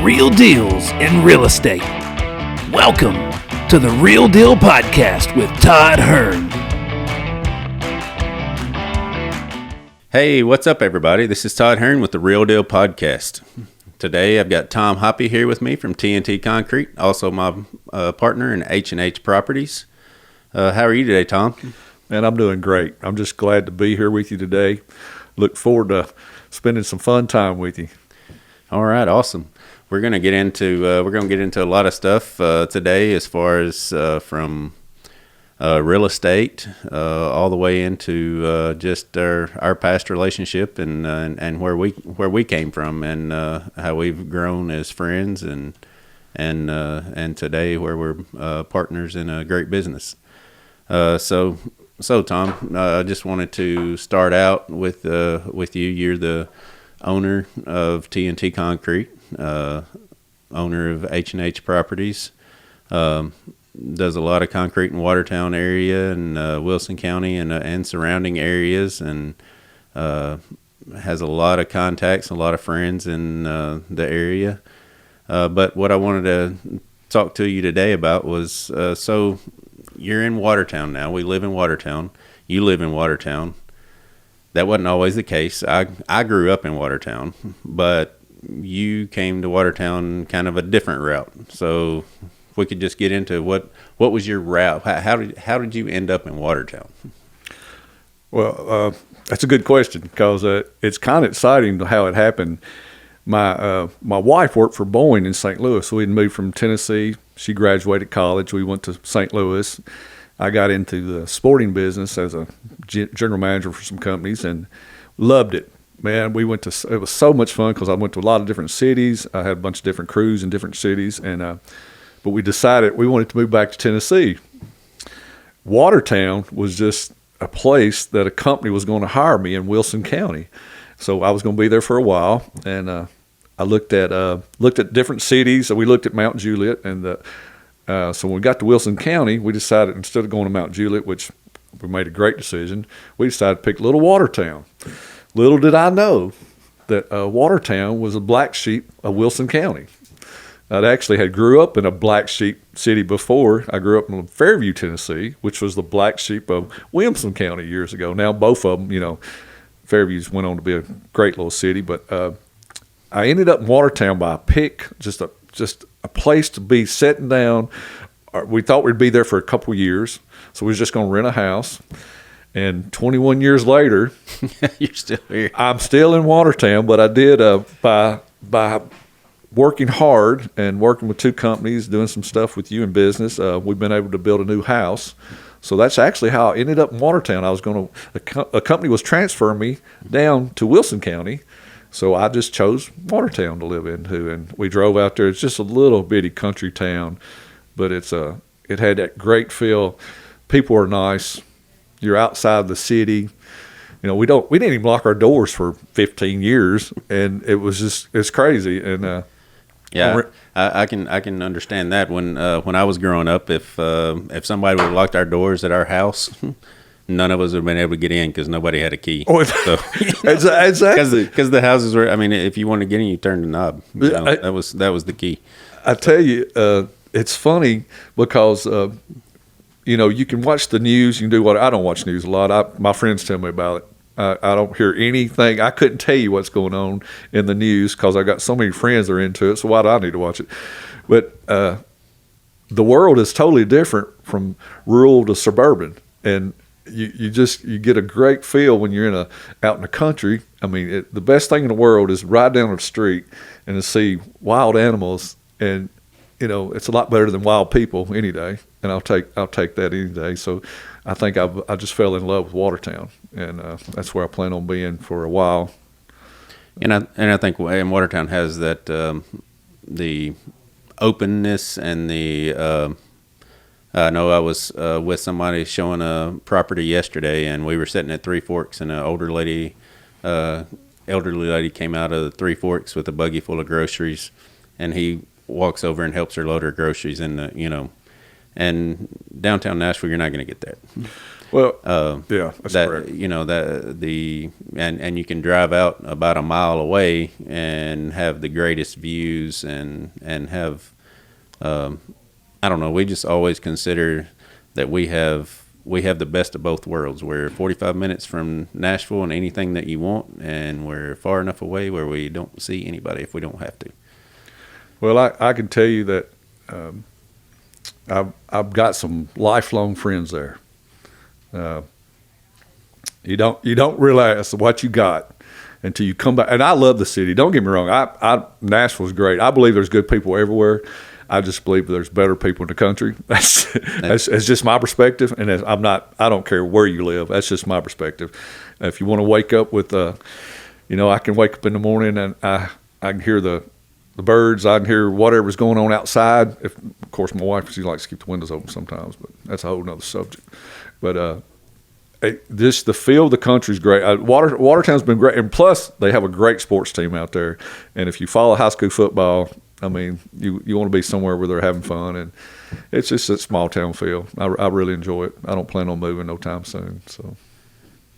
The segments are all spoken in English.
real deals in real estate. Welcome to the Real Deal Podcast with Todd Hearn. Hey, what's up, everybody? This is Todd Hearn with the Real Deal Podcast. Today, I've got Tom Hoppe here with me from TNT Concrete, also my partner in H&H Properties. How are you today, Tom? Man, I'm doing great. I'm just glad to be here with you today. Look forward to spending some fun time with you. All right, awesome. We're gonna get into a lot of stuff today, as far as from real estate all the way into just our past relationship and where we came from, and how we've grown as friends, and today where we're partners in a great business. So Tom, I just wanted to start out with you. You're the owner of TNT Concrete, owner of H&H Properties. Does a lot of concrete in Watertown area and Wilson County and surrounding areas, and has a lot of contacts, a lot of friends in the area. But what I wanted to talk to you today about was, so you're in Watertown now. We live in Watertown. You live in Watertown. That wasn't always the case. I grew up in Watertown, but you came to Watertown kind of a different route. So if we could just get into what was your route? How did you end up in Watertown? Well, that's a good question, because it's kind of exciting how it happened. My wife worked for Boeing in St. Louis. We had moved from Tennessee. She graduated college. We went to St. Louis. I got into the sporting business as a general manager for some companies and loved it. Man, it was so much fun, because I went to a lot of different cities. I had a bunch of different crews in different cities, and but we decided we wanted to move back to Tennessee. Watertown was just a place that a company was going to hire me in Wilson County, so I was going to be there for a while. And I looked at different cities. So we looked at Mount Juliet, and so when we got to Wilson County, we decided, instead of going to Mount Juliet, which we made a great decision, we decided to pick Little Watertown. Little did I know that Watertown was a black sheep of Wilson County. I actually grew up in a black sheep city before. I grew up in Fairview, Tennessee, which was the black sheep of Williamson County years ago. Now both of them, Fairview's went on to be a great little city, but I ended up in Watertown by a pick, just a place to be sitting down. We thought we'd be there for a couple of years, so we was just going to rent a house. And 21 years later, you're still here. I'm still in Watertown, but I did by working hard and working with two companies, doing some stuff with you in business. We've been able to build a new house. So that's actually how I ended up in Watertown. A company was transferring me down to Wilson County, so I just chose Watertown to live into, and we drove out there. It's just a little bitty country town, but it had that great feel. People are nice. You're outside the city. We didn't even lock our doors for 15 years, and it's crazy. And yeah, I can understand that. When I was growing up, if somebody would have locked our doors at our house, none of us would have been able to get in, because nobody had a key. Oh, so, exactly. Because the houses were, if you wanted to get in, you turned the knob. That was the key. I tell you, it's funny because you can watch the news. You can do what I don't watch news a lot. My friends tell me about it. I don't hear anything. I couldn't tell you what's going on in the news, because I got so many friends that are into it. So why do I need to watch it? But the world is totally different from rural to suburban, and you get a great feel when you're out in the country. The best thing in the world is ride down the street and to see wild animals, and it's a lot better than wild people any day. And I'll take that any day. So I think I just fell in love with Watertown, and that's where I plan on being for a while. And I think Watertown has that the openness and the. I know I was with somebody showing a property yesterday, and we were sitting at Three Forks, and an elderly lady came out of the Three Forks with a buggy full of groceries, and he walks over and helps her load her groceries in the. And downtown Nashville, you're not going to get that. Well, yeah, that's that correct. and you can drive out about a mile away and have the greatest views and have I don't know. We just always consider that we have the best of both worlds. We're 45 minutes from Nashville and anything that you want, and we're far enough away where we don't see anybody if we don't have to. Well, I can tell you that I've got some lifelong friends there. You don't realize what you got until you come back. And I love the city. Don't get me wrong. Nashville's great. I believe there's good people everywhere. I just believe there's better people in the country. That's just my perspective, and I don't care where you live. That's just my perspective. If you want to wake up with, I can wake up in the morning and I can hear the birds. I can hear whatever's going on outside. Of course, my wife, she likes to keep the windows open sometimes, but that's a whole nother subject. But the feel of the country is great. Watertown's been great, and plus they have a great sports team out there. And if you follow high school football, I mean, you want to be somewhere where they're having fun, and it's just a small town feel. I really enjoy it. I don't plan on moving no time soon. So,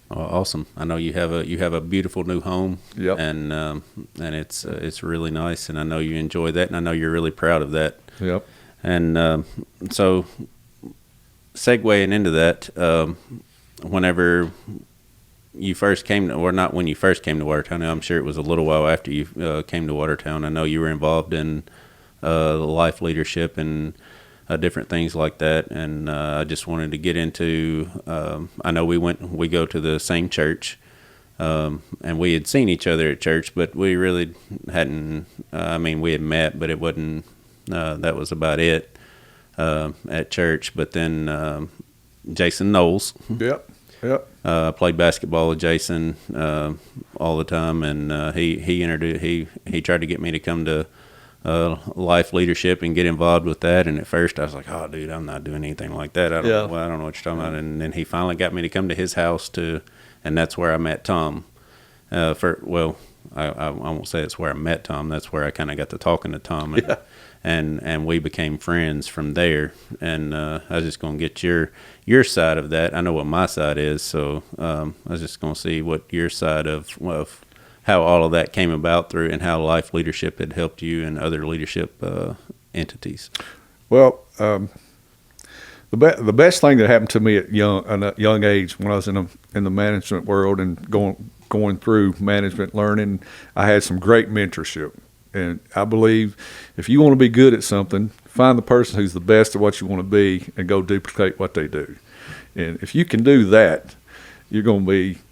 awesome! I know you have a beautiful new home, yep. and it's really nice, and I know you enjoy that, and I know you're really proud of that. Yep. And so, segueing into that, whenever you first came to, or not when you first came to Watertown, I'm sure it was a little while after you came to Watertown. I know you were involved in life leadership and different things like that, and I just wanted to get into, I know we go to the same church, and we had seen each other at church, but we really hadn't, we had met, but it wasn't, that was about it at church. But then Jason Knowles. Yep. Played basketball with Jason all the time, and he tried to get me to come to life leadership and get involved with that. And at first I was like, "Oh, dude, I'm not doing anything like that. I don't know what you're talking about." And then he finally got me to come to his house and that's where I met Tom. I won't say it's where I met Tom. That's where I kind of got to talking to Tom, and we became friends from there. And I was just going to get your side of that. I know what my side is, so I was just going to see what your side of how all of that came about through, and how life leadership had helped you and other leadership entities. Well, the best thing that happened to me at a young age, when I was in the management world and going through management learning, I had some great mentorship. And I believe if you want to be good at something, find the person who's the best at what you want to be and go duplicate what they do. And if you can do that, you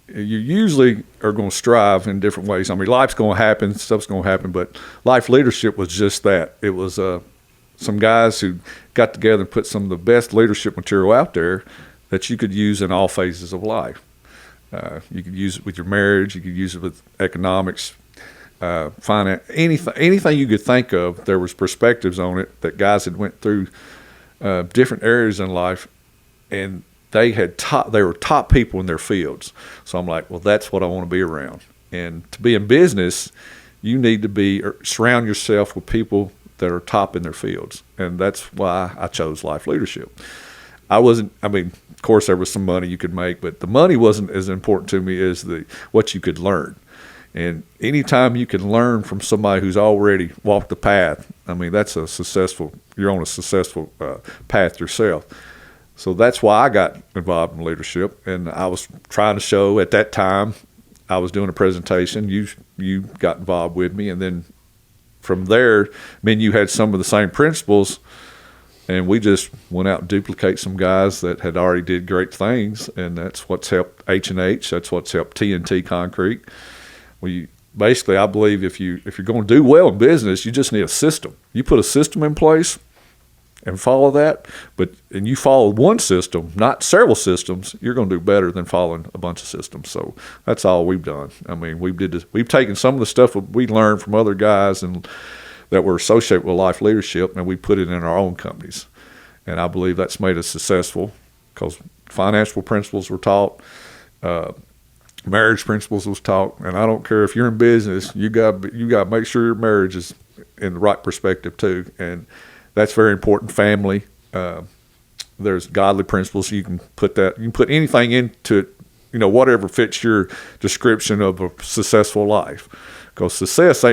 usually are going to strive in different ways. I mean, life's going to happen, stuff's going to happen, but life leadership was just that. It was some guys who got together and put some of the best leadership material out there that you could use in all phases of life. You could use it with your marriage, you could use it with economics, finance, anything you could think of. There was perspectives on it that guys had went through different areas in life, and they were top people in their fields. So I'm like, well, that's what I want to be around. And to be in business, you need to surround yourself with people that are top in their fields, and that's why I chose life leadership. Of course, there was some money you could make, but the money wasn't as important to me as what you could learn. And anytime you can learn from somebody who's already walked the path, you're on a successful path yourself. So that's why I got involved in leadership. And I was trying to show at that time, I was doing a presentation. You got involved with me. And then from there, you had some of the same principles. And we just went out and duplicate some guys that had already did great things. And that's what's helped H&H. That's what's helped T&T Concrete. I believe if you're going to do well in business, you just need a system. You put a system in place and follow that, and you follow one system, not several systems, you're going to do better than following a bunch of systems. So that's all we've done. We've taken some of the stuff we learned from other guys and that were associated with life leadership, and we put it in our own companies. And I believe that's made us successful because financial principles were taught. Marriage principles was taught, and I don't care if you're in business, you got to make sure your marriage is in the right perspective too, and that's very important. Family, there's godly principles. You can put anything into it, whatever fits your description of a successful life. Because success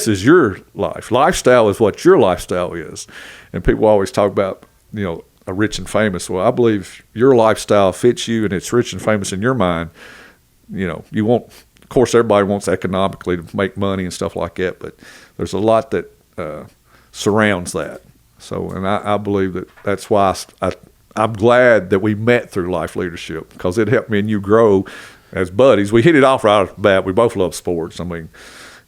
is your life. Lifestyle is what your lifestyle is. And people always talk about, a rich and famous. Well, I believe your lifestyle fits you and it's rich and famous in your mind. You won't, of course, everybody wants economically to make money and stuff like that, but there's a lot that surrounds that. So, and I believe that's why I'm glad that we met through Life Leadership, because it helped me and you grow as buddies. We hit it off right off the bat. We both love sports. I mean,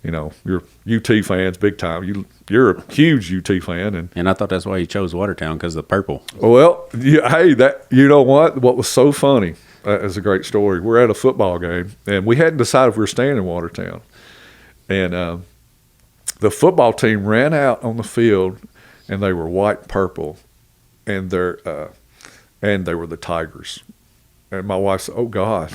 you're UT fans big time. You're a huge UT fan, and I thought that's why you chose Watertown, because of the purple. Well, hey, you know what? What was so funny? Is a great story. We're at a football game, and we hadn't decided if we were staying in Watertown, and the football team ran out on the field, and they were white and purple, and they were the Tigers. And my wife said, "Oh God."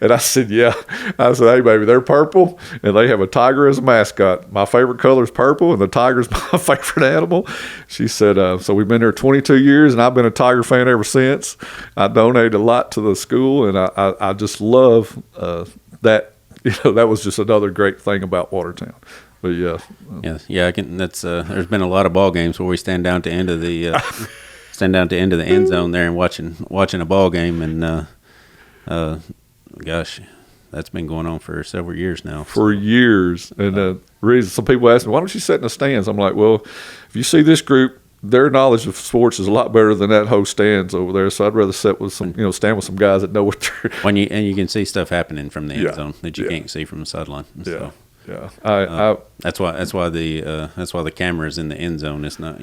And I said, "Yeah." I said, "Hey, baby, they're purple, and they have a tiger as a mascot. My favorite color is purple, and the tiger's my favorite animal." She said, "So we've been there 22 years, and I've been a Tiger fan ever since. I donated a lot to the school, and I just love that. That was just another great thing about Watertown." But yeah, I can. That's there's been a lot of ball games where we stand down to end of the end zone there and watching a ball game, and gosh, that's been going on for several years now. For years, and some people ask me, "Why don't you sit in the stands?" I'm like, "Well, if you see this group, their knowledge of sports is a lot better than that whole stands over there. So I'd rather sit with stand with some guys that know what they're." You can see stuff happening from the end zone that you can't see from the sideline. So. Yeah, that's why the camera is in the end zone. It's not,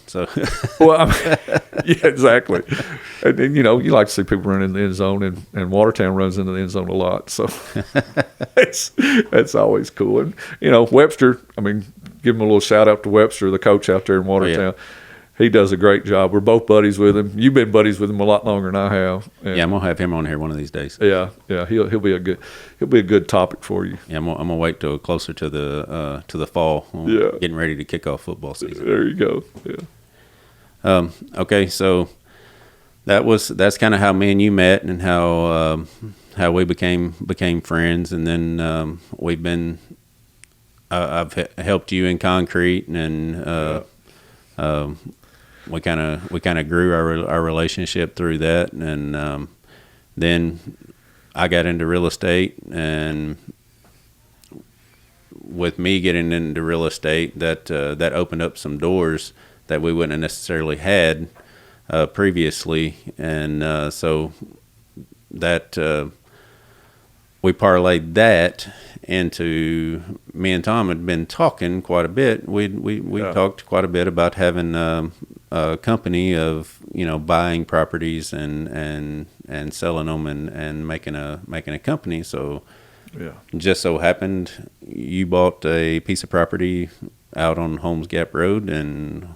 so. Well, yeah, exactly. And then, you like to see people run in the end zone, and Watertown runs into the end zone a lot. So that's always cool. And Webster. I mean, give him a little shout out to Webster, the coach out there in Watertown. Oh, yeah. He does a great job. We're both buddies with him. You've been buddies with him a lot longer than I have. And I'm gonna have him on here one of these days. Yeah. He'll be a good topic for you. Yeah, I'm gonna wait till closer to the fall. Getting ready to kick off football season. There you go. Yeah. Okay, so that's kind of how me and you met, and how we became friends, and then I've helped you in concrete, and we kind of grew our relationship through that, and then I got into real estate, and with me getting into real estate, that opened up some doors that we wouldn't have necessarily had previously, and so that we parlayed that into, me and Tom had been talking quite a bit. We talked quite a bit about having a company of buying properties and selling them and making a company. So just so happened you bought a piece of property out on Holmes Gap Road, and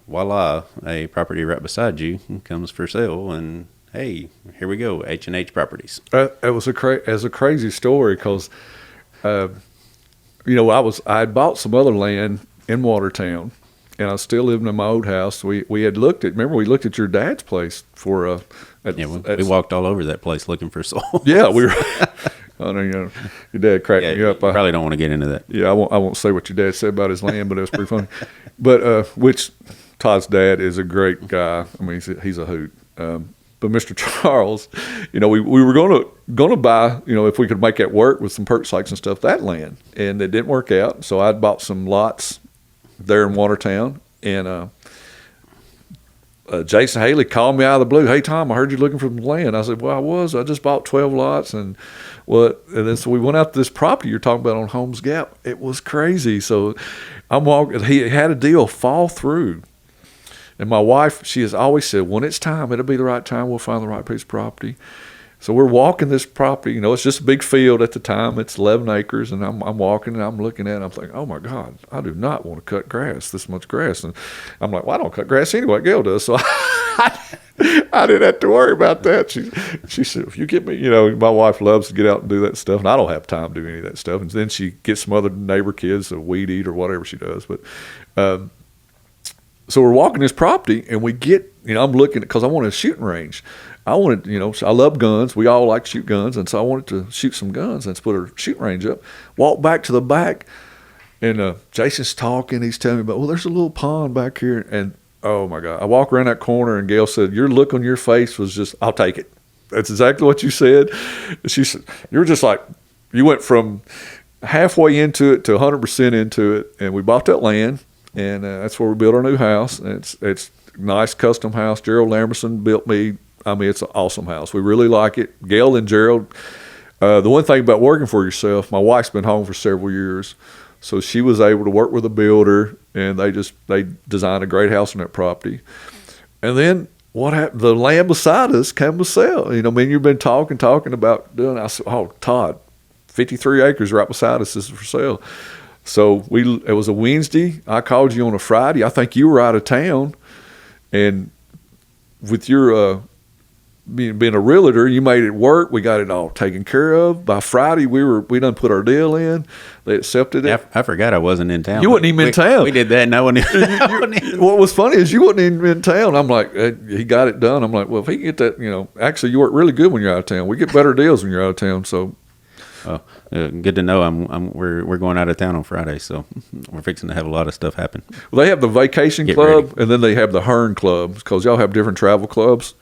voila, a property right beside you comes for sale, and hey, here we go, H&H Properties. It was a crazy story, because I had bought some other land in Watertown, and I was still living in my old house. We had looked at your dad's place for we walked all over that place looking for soul. Yeah, we were. I know, your dad cracked me up. You probably don't want to get into that. Yeah, I won't say what your dad said about his land, but it was pretty funny. But which Todd's dad is a great guy. I mean, he's a hoot. But Mr. Charles, we were going to buy, if we could make that work with some perk sites and stuff, that land, and it didn't work out. So I'd bought some lots there in Watertown, and Jason Haley called me out of the blue. "Hey, Tom, I heard you looking for the land." I said, "Well, I just bought 12 lots, and then so we went out to this property you're talking about on Holmes Gap. It was crazy." So I'm walking. He had a deal fall through. And my wife, she has always said, when it's time, it'll be the right time. We'll find the right piece of property. So we're walking this property. It's just a big field at the time. It's 11 acres, and I'm walking, and I'm looking at it. I'm thinking, oh, my God, I do not want to cut grass, this much grass. And I'm like, well, I don't cut grass anyway. Gail does. So I didn't have to worry about that. She said, if you get me, my wife loves to get out and do that stuff, and I don't have time to do any of that stuff. And then she gets some other neighbor kids to weed eat or whatever she does. But So we're walking this property, and we get, I'm looking because I wanted a shooting range. I wanted, I love guns. We all like to shoot guns, and so I wanted to shoot some guns and put a shooting range up. Walk back to the back, and Jason's talking. He's telling me about, there's a little pond back here, and oh my God! I walk around that corner, and Gail said, "Your look on your face was just, I'll take it." That's exactly what you said. She said, "You're just like, you went from halfway into it to 100% into it, and we bought that land, and that's where we built our new house. And it's a nice custom house. Gerald Lamberson built me. I mean, it's an awesome house. We really like it. Gail and Gerald. The one thing about working for yourself, my wife's been home for several years, so she was able to work with a builder, and they designed a great house on that property. And then what happened? The land beside us came to sell. You've been talking about doing. I said, "Oh, Todd, 53 acres right beside us is for sale." So it was a Wednesday. I called you on a Friday. I think you were out of town, and with your being a realtor, you made it work. We got it all taken care of. By Friday, we done put our deal in. They accepted it. I forgot I wasn't in town. You wasn't even in town. We did that. No one. What was funny is you wasn't even in town. I'm like, he got it done. I'm like, well, if he can get that, actually, you work really good when you're out of town. We get better deals when you're out of town. So, good to know. We're going out of town on Friday, so we're fixing to have a lot of stuff happen. Well, they have the vacation club, and then they have the Hearn club because y'all have different travel clubs.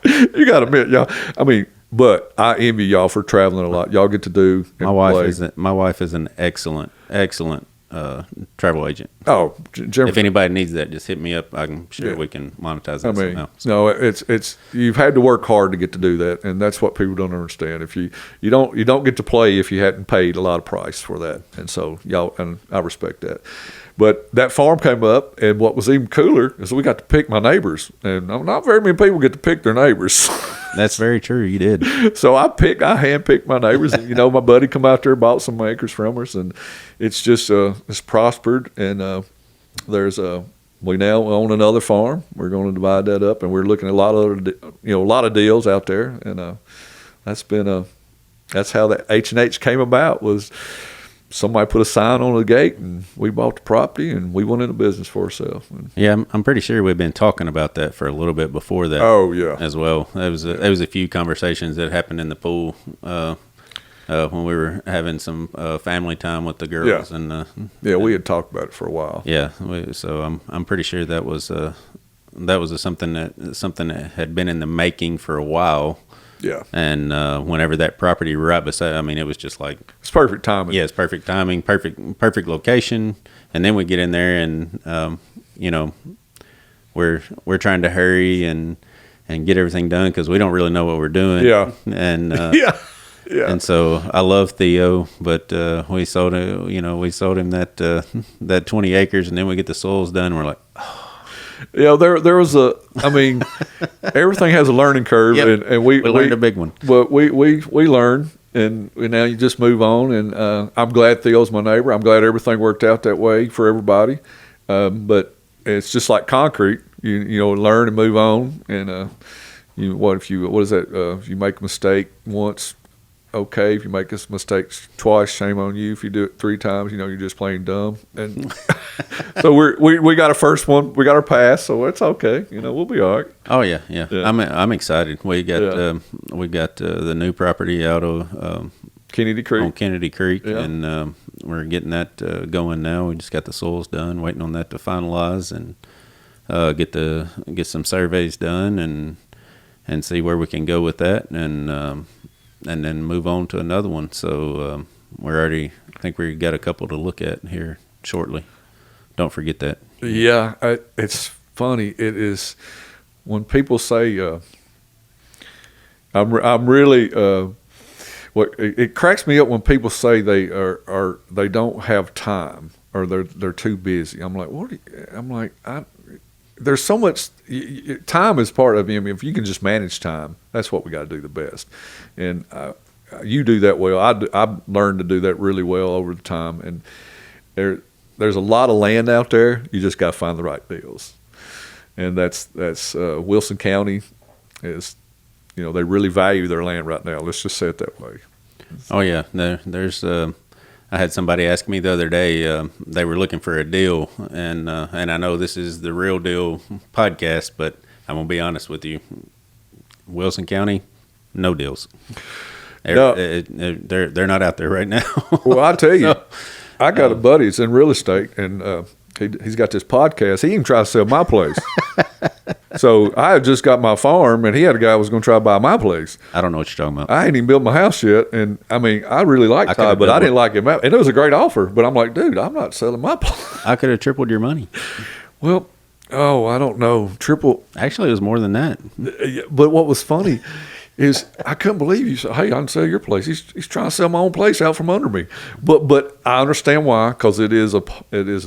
You got to admit, y'all. I mean, but I envy y'all for traveling a lot. Y'all get to do. My wife is an excellent travel agent. Oh, if anybody needs that, just hit me up. I'm sure we can monetize that somehow. No, it's you've had to work hard to get to do that, and that's what people don't understand. If you don't get to play if you hadn't paid a lot of price for that, and so y'all, and I respect that. But that farm came up, and what was even cooler is we got to pick my neighbors, and not very many people get to pick their neighbors. That's very true. You did. So I handpicked my neighbors. And, my buddy come out there, bought some acres from us, and it's just it's prospered. And we now own another farm. We're going to divide that up, and we're looking at a lot of deals out there. And that's how that H&H came about. Was somebody put a sign on the gate, and we bought the property, and we went into business for ourselves. Yeah, I'm pretty sure we've been talking about that for a little bit before that. Oh yeah, as well. There was a few conversations that happened in the pool when we were having some family time with the girls. Yeah. And we had talked about it for a while. Yeah, so I'm pretty sure that was something that had been in the making for a while. Yeah. And whenever that property right beside, it was just like, it's perfect timing. Yeah, it's perfect timing, perfect location. And then we get in there, and we're trying to hurry and get everything done because we don't really know what we're doing. Yeah. And yeah. And so I love Theo, but we sold him that 20 acres, and then we get the soils done, and we're like, oh. Yeah, there was everything has a learning curve. Yep. and we learned a big one. But we learn, and now you just move on. And I'm glad Theo's my neighbor. I'm glad everything worked out that way for everybody. But it's just like concrete. You learn and move on. And if you make a mistake once, okay. If you make this mistake twice, shame on you. If you do it 3 times, you're just plain dumb. And so we got our first one. We got our pass, so it's okay. We'll be all right. Oh yeah. I'm excited. We got the new property out of Kennedy Creek. On Kennedy Creek, and we're getting that going now. We just got the soils done, waiting on that to finalize and get some surveys done and see where we can go with that, and then move on to another one. So I think we got a couple to look at here shortly. Don't forget that. Yeah, it's funny. It is when people say, "I'm really." It cracks me up when people say they don't have time or they're too busy. I'm like, what? There's so much. Time is part of it. If you can just manage time, that's what we got to do the best. And you do that well. I've learned to do that really well over the time. And there's a lot of land out there. You just got to find the right deals. And that's Wilson County is, they really value their land right now. Let's just say it that way. Oh yeah, there's I had somebody ask me the other day. They were looking for a deal, and I know this is the Real Deal podcast, but I'm gonna be honest with you. Wilson County, no deals. No. They're not out there right now. Well, I tell you, I got a buddy that's in real estate, and he's got this podcast. He even tried to sell my place. So I had just got my farm, and he had a guy who was going to try to buy my place. I don't know what you're talking about. I ain't even built my house yet, and I mean, I really liked Todd, but I didn't like him out. And it was a great offer, but I'm like, dude, I'm not selling my place. I could have tripled your money. Well, I don't know. Triple. Actually, it was more than that. But what was funny is I couldn't believe you said, "Hey, I can sell your place." He's trying to sell my own place out from under me. But I understand why, because it is a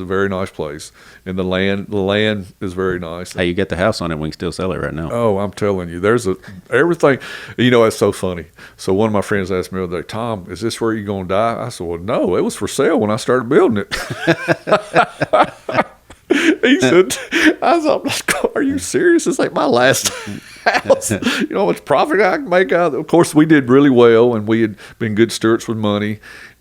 very nice place, and the land is very nice. Hey, you get the house on it. We can still sell it right now. Oh, I'm telling you, there's everything. It's so funny. So one of my friends asked me the other day, "Tom, is this where you're gonna die?" I said, "Well, no, it was for sale when I started building it." He said, "I thought, are you serious? It's like my last house. You know how much profit I can make out of it?" Of course, we did really well, and we had been good stewards with money.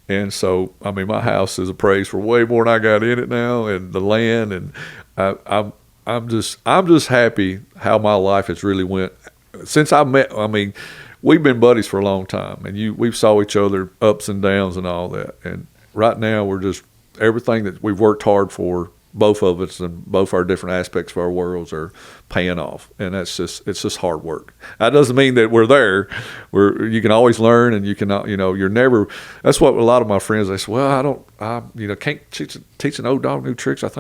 And so, I mean, my house is appraised for way more than I got in it now, and the land. And I'm just happy how my life has really went since I met. I mean, we've been buddies for a long time, and we've saw each other ups and downs and all that. And right now, we're just everything that we've worked hard for. Both of us and both our different aspects of our worlds are paying off, and it's just hard work. That doesn't mean that we're there. You can always learn, and you cannot, you're never. That's what a lot of my friends, they say, "Well, I can't teach an old dog new tricks." I'm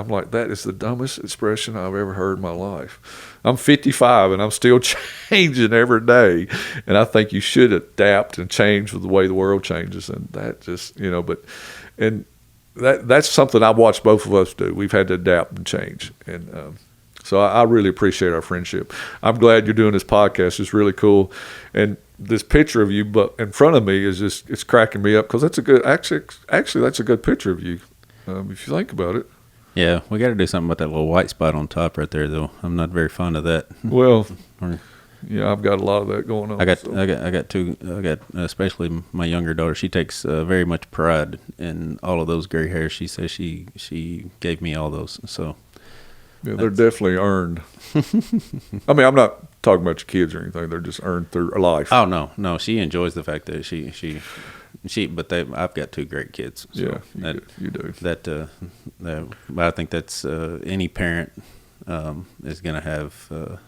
like, that is the dumbest expression I've ever heard in my life. I'm 55 and I'm still changing every day, and I think you should adapt and change with the way the world changes, and that just That's something I've watched both of us do. We've had to adapt and change. And so I really appreciate our friendship. I'm glad you're doing this podcast. It's really cool. And this picture of you but in front of me is it's cracking me up because that's a good, actually that's a good picture of you if you think about it. Yeah, we got to do something about that little white spot on top right there, though. I'm not very fond of that. Well, yeah, I've got a lot of that going on. I got especially my younger daughter. She takes very much pride in all of those gray hairs. She says she gave me all those. So yeah, they're definitely earned. I mean, I'm not talking about your kids or anything. They're just earned through life. Oh no, she enjoys the fact that she. But I've got two great kids. So yeah, you do. I think that's any parent is going to have.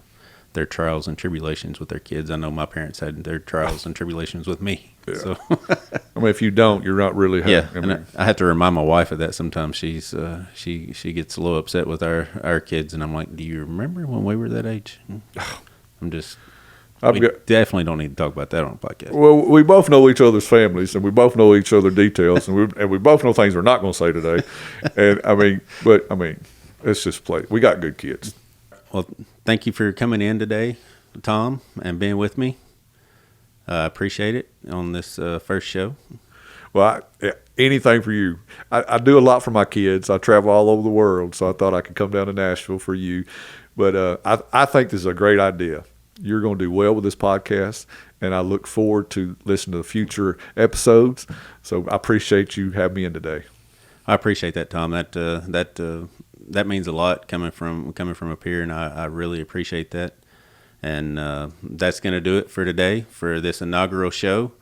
Their trials and tribulations with their kids. I know my parents had their trials and tribulations with me. Yeah. So, I mean, if you don't, you're not really. I have to remind my wife of that sometimes. She gets a little upset with our kids, and I'm like, "Do you remember when we were that age?" We definitely don't need to talk about that on a podcast. Well, we both know each other's families, and we both know each other's details, and we both know things we're not going to say today. And I mean, it's just play. We got good kids. Well, thank you for coming in today, Tom, and being with me. I appreciate it on this first show. Well, anything for you. I do a lot for my kids. I travel all over the world, so I thought I could come down to Nashville for you. But I think this is a great idea. You're going to do well with this podcast, and I look forward to listening to the future episodes. So I appreciate you having me in today. I appreciate that, Tom. That means a lot coming from a peer, and I really appreciate that. And that's going to do it for today for this inaugural show.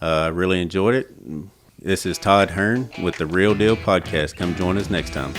I really enjoyed it. This is Todd Hearn with the Real Deal Podcast. Come join us next time.